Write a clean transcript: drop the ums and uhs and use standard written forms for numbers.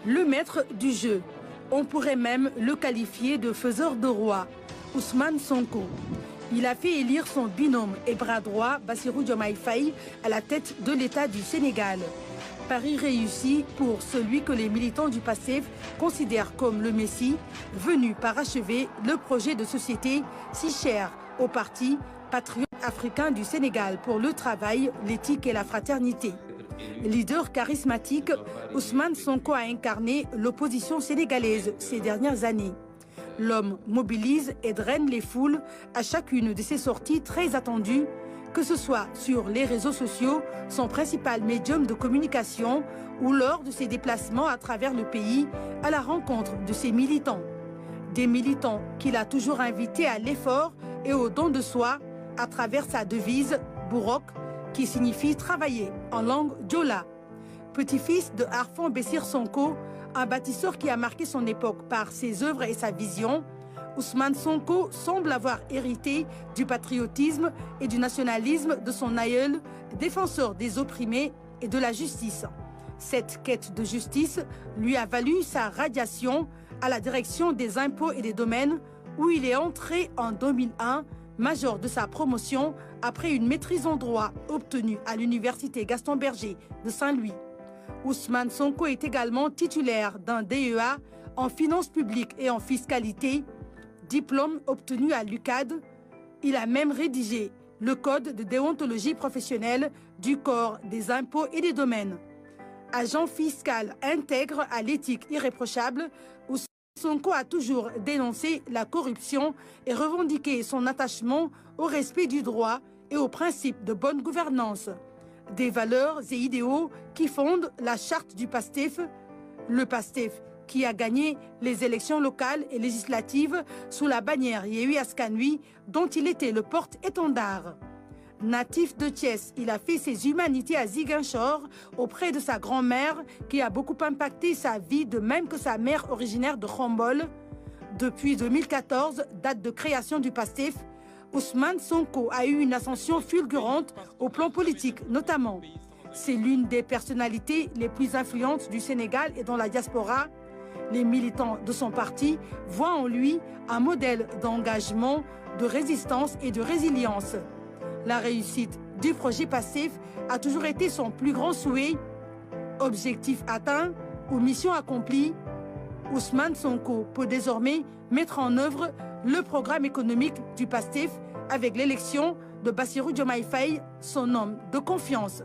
Le maître du jeu, on pourrait même le qualifier de faiseur de roi, Ousmane Sonko. Il a fait élire son binôme et bras droit, Bassirou Diomaye Faye, à la tête de l'État du Sénégal. Pari réussi pour celui que les militants du PASTEF considèrent comme le Messie, venu parachever le projet de société si cher au parti patriote africain du Sénégal pour le travail, l'éthique et la fraternité. Leader charismatique, Ousmane Sonko a incarné l'opposition sénégalaise ces dernières années. L'homme mobilise et draine les foules à chacune de ses sorties très attendues, que ce soit sur les réseaux sociaux, son principal médium de communication, ou lors de ses déplacements à travers le pays à la rencontre de ses militants. Des militants qu'il a toujours invités à l'effort et au don de soi à travers sa devise « Bourok » qui signifie travailler en langue diola. Petit-fils de Arfan Bessir Sonko, un bâtisseur qui a marqué son époque par ses œuvres et sa vision, Ousmane Sonko semble avoir hérité du patriotisme et du nationalisme de son aïeul, défenseur des opprimés et de la justice. Cette quête de justice lui a valu sa radiation à la direction des impôts et des domaines, où il est entré en 2001, major de sa promotion après une maîtrise en droit obtenue à l'université Gaston Berger de Saint-Louis. Ousmane Sonko est également titulaire d'un DEA en finances publiques et en fiscalité, diplôme obtenu à l'UCAD. Il a même rédigé le code de déontologie professionnelle du corps des impôts et des domaines. Agent fiscal intègre à l'éthique irréprochable, Ousmane Sonko a toujours dénoncé la corruption et revendiqué son attachement au respect du droit et aux principes de bonne gouvernance. Des valeurs et idéaux qui fondent la charte du PASTEF, le PASTEF qui a gagné les élections locales et législatives sous la bannière Yewwi Askan Wi, dont il était le porte-étendard. Natif de Thiès, il a fait ses humanités à Ziguinchor auprès de sa grand-mère qui a beaucoup impacté sa vie, de même que sa mère originaire de Khombole. Depuis 2014, date de création du PASTEF, Ousmane Sonko a eu une ascension fulgurante au plan politique notamment. C'est l'une des personnalités les plus influentes du Sénégal et dans la diaspora. Les militants de son parti voient en lui un modèle d'engagement, de résistance et de résilience. La réussite du projet PASTEF a toujours été son plus grand souhait. Objectif atteint ou mission accomplie, Ousmane Sonko peut désormais mettre en œuvre le programme économique du PASTEF avec l'élection de Bassirou Diomaye Faye, son homme de confiance.